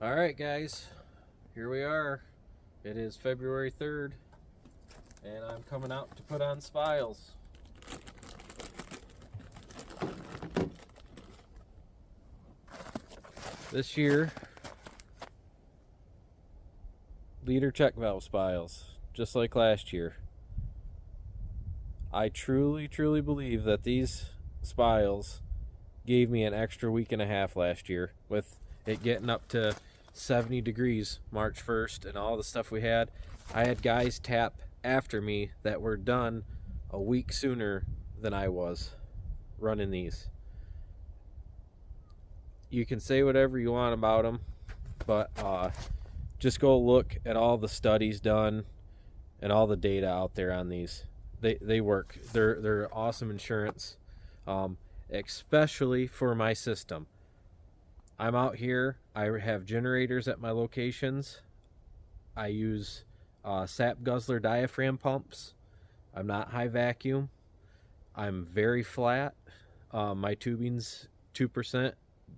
All right, guys, here we are. It is February 3rd, and I'm coming out to put on spiles. This year, leader check valve spiles, just like last year. I truly believe that these spiles gave me an extra week and a half last year, with it getting up to 70 degrees March 1st and all the stuff we had. I had guys tap after me that were done a week sooner than I was running these. You can say whatever you want about them, but just go look at all the studies done and all the data out there on these. They work. They're awesome insurance, especially for my system. I'm out here. I have generators at my locations. I use sap guzzler diaphragm pumps. I'm not high vacuum. I'm very flat. My tubing's 2%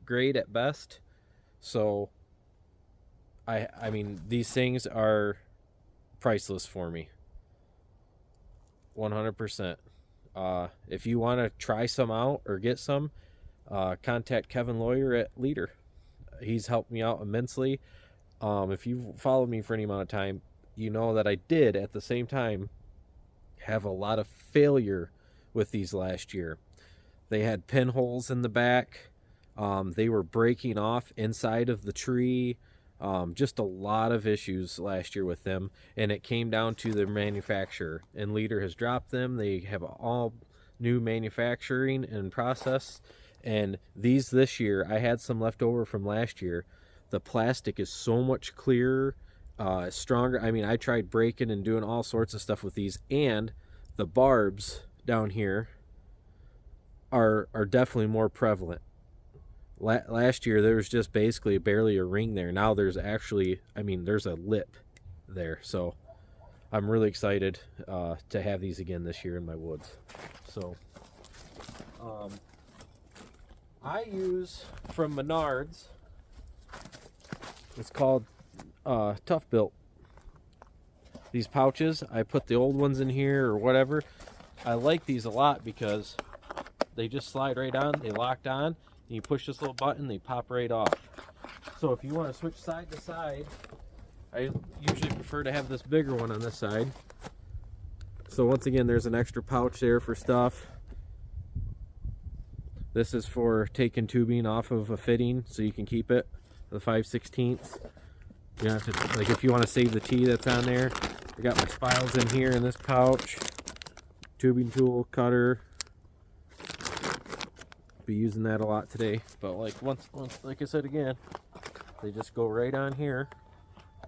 grade at best. So I mean, these things are priceless for me. 100%. If you want to try some out or get some, contact Kevin Lawyer at Leader. He's helped me out immensely. If you've followed me for any amount of time, you know that I did at the same time have a lot of failure with these last year. They had pinholes in the back. They were breaking off inside of the tree. Just a lot of issues last year with them, and it came down to the manufacturer, and Leader has dropped them. They have all new manufacturing and process, and these this year, I had some left over from last year. The plastic is so much clearer, stronger. I mean, I tried breaking and doing all sorts of stuff with these, and the barbs down here are definitely more prevalent. Last year there was just basically barely a ring there. Now there's actually, I mean, there's a lip there. So I'm really excited to have these again this year in my woods. So I use from Menards, it's called Tough Built. These pouches, I put the old ones in here or whatever. I like these a lot because they just slide right on, they locked on. You push this little button, they pop right off. So if you want to switch side to side, I usually prefer to have this bigger one on this side. So once again, there's an extra pouch there for stuff. This is for taking tubing off of a fitting so you can keep it, the 5/16. You don't have to, like, if you want to save the T that's on there. I got my spiles in here in this pouch. Tubing tool, cutter. Be using that a lot today, but like once like I said again, they just go right on here.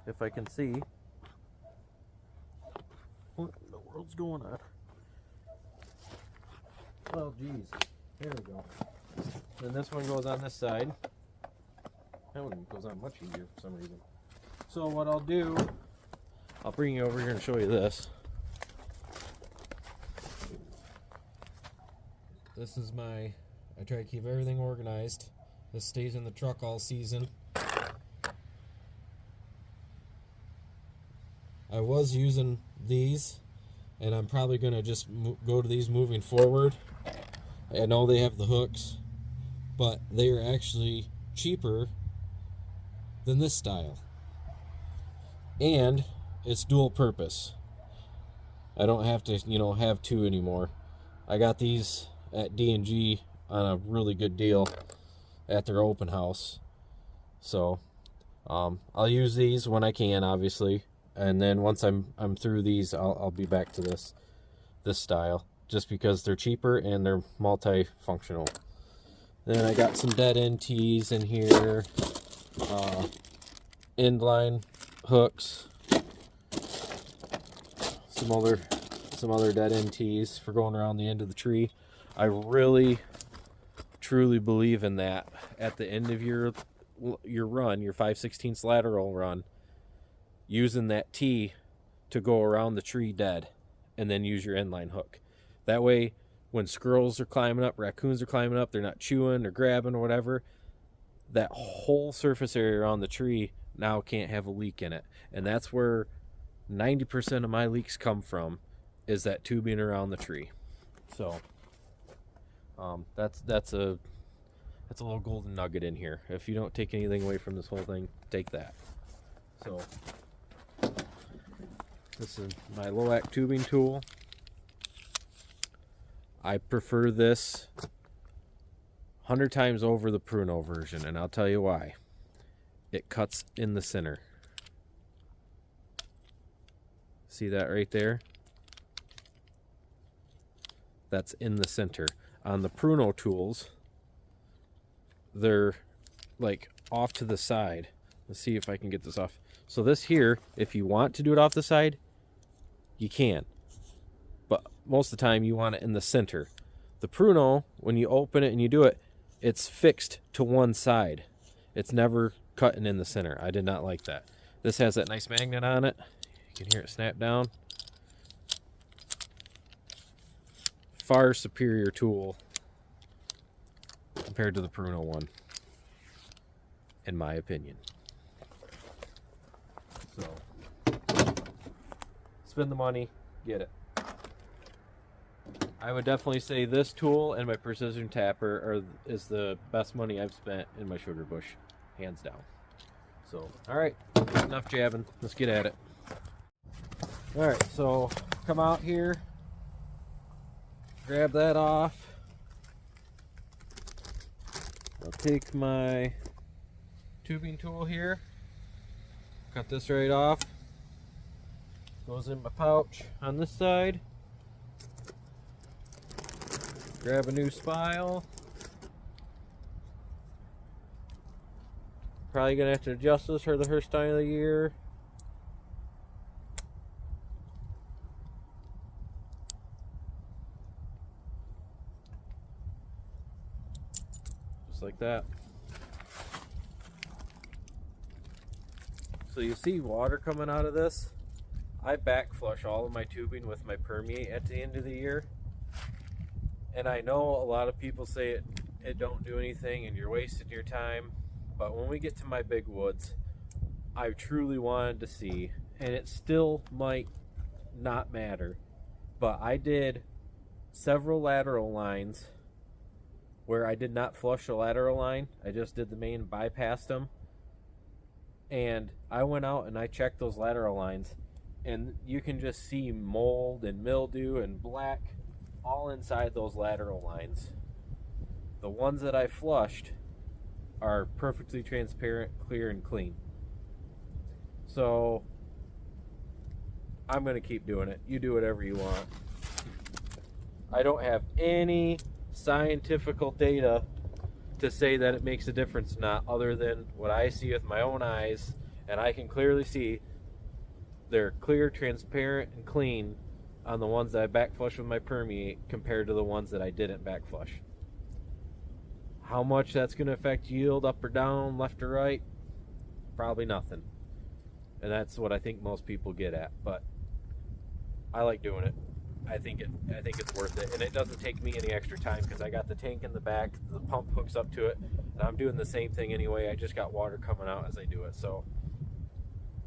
If I can see what in the world's going on. Oh geez, there we go. Then this one goes on this side. That one goes on much easier for some reason. So what I'll do, I'll bring you over here and show you this. This is my, I try to keep everything organized. This stays in the truck all season. I was using these, and I'm probably going to just go to these moving forward. I know they have the hooks, but they are actually cheaper than this style. And it's dual purpose. I don't have to, have two anymore. I got these at D&G on a really good deal at their open house. So I'll use these when I can, obviously, and then once I'm through these, I'll be back to this style, just because they're cheaper and they're multi-functional. Then I got some dead end tees in here, inline hooks, some other dead end tees for going around the end of the tree. I really truly believe in that. At the end of your run, your 5/16 lateral run, using that tee to go around the tree dead, and then use your inline hook. That way, when squirrels are climbing up, raccoons are climbing up, they're not chewing or grabbing or whatever, that whole surface area around the tree now can't have a leak in it. And that's where 90% of my leaks come from, is that tubing around the tree. So that's a little golden nugget in here. If you don't take anything away from this whole thing, take that. So this is my low-act tubing tool. I prefer this 100 times over the Pruno version, and I'll tell you why. It cuts in the center. See that right there? That's in the center. On the Pruno tools, they're like off to the side. Let's see if I can get this off. So this here, if you want to do it off the side, you can. But most of the time you want it in the center. The Pruno, when you open it and you do it, it's fixed to one side. It's never cutting in the center. I did not like that. This has that nice magnet on it. You can hear it snap down. Far superior tool compared to the Pruno one, in my opinion. So, spend the money, get it. I would definitely say this tool and my precision tapper is the best money I've spent in my sugar bush, hands down. So, alright, enough jabbing, let's get at it. Alright, so come out here, grab that off. I'll take my tubing tool here, cut this right off, goes in my pouch on this side. Grab a new spile. Probably gonna have to adjust this for the first time of the year. Just like that. So you see water coming out of this. I back flush all of my tubing with my permeate at the end of the year. And I know a lot of people say it don't do anything and you're wasting your time. But when we get to my big woods, I truly wanted to see, and it still might not matter, but I did several lateral lines where I did not flush the lateral line. I just did the main, bypassed them. And I went out and I checked those lateral lines, and you can just see mold and mildew and black all inside those lateral lines. The ones that I flushed are perfectly transparent, clear, and clean. So I'm going to keep doing it. You do whatever you want. I don't have any scientific data to say that it makes a difference or not, other than what I see with my own eyes, and I can clearly see they're clear, transparent, and clean on the ones that I back flush with my permeate compared to the ones that I didn't back flush. How much that's going to affect yield up or down, left or right? Probably nothing. And that's what I think most people get at. But I like doing it. I think it's worth it, and it doesn't take me any extra time because I got the tank in the back, the pump hooks up to it, and I'm doing the same thing anyway. I just got water coming out as I do it, so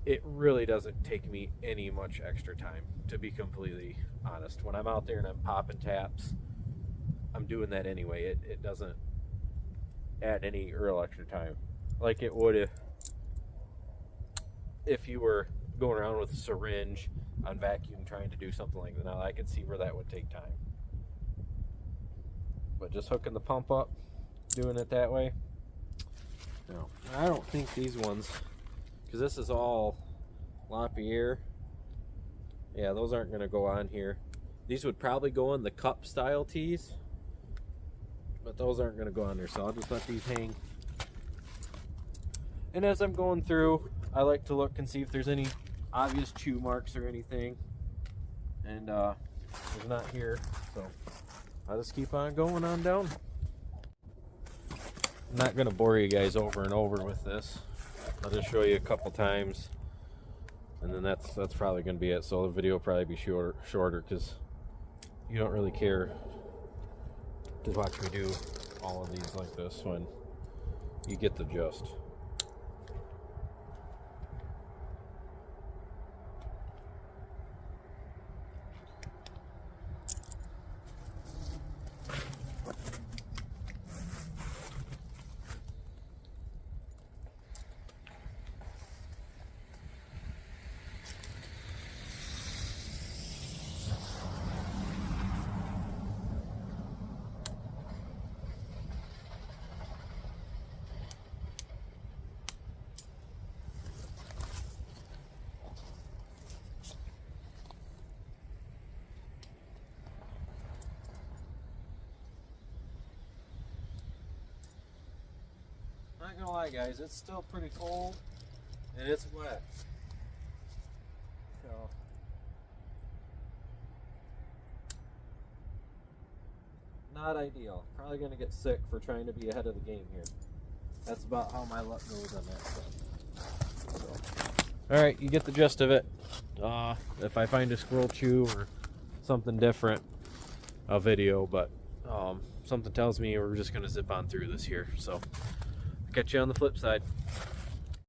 it really doesn't take me any much extra time, to be completely honest. When I'm out there and I'm popping taps, I'm doing that anyway. It doesn't add any real extra time like it would if you were going around with a syringe on vacuum trying to do something like that. Now I can see where that would take time, but just hooking the pump up, doing it that way. No, I don't think these ones, because this is all Lapierre, yeah, those aren't going to go on here. These would probably go in the cup style tees, but those aren't going to go on there, so I'll just let these hang. And as I'm going through, I like to look and see if there's any obvious chew marks or anything, and there's not here, so I'll just keep on going on down. I'm not going to bore you guys over and over with this. I'll just show you a couple times, and then that's probably going to be it. So the video will probably be shorter because you don't really care to watch me do all of these like this when you get the gist. Not gonna lie, guys, it's still pretty cold and it's wet. So not ideal. Probably gonna get sick for trying to be ahead of the game here. That's about how my luck goes on that stuff. So. Alright, you get the gist of it. If I find a squirrel chew or something different, a video, but something tells me we're just gonna zip on through this here. So catch you on the flip side.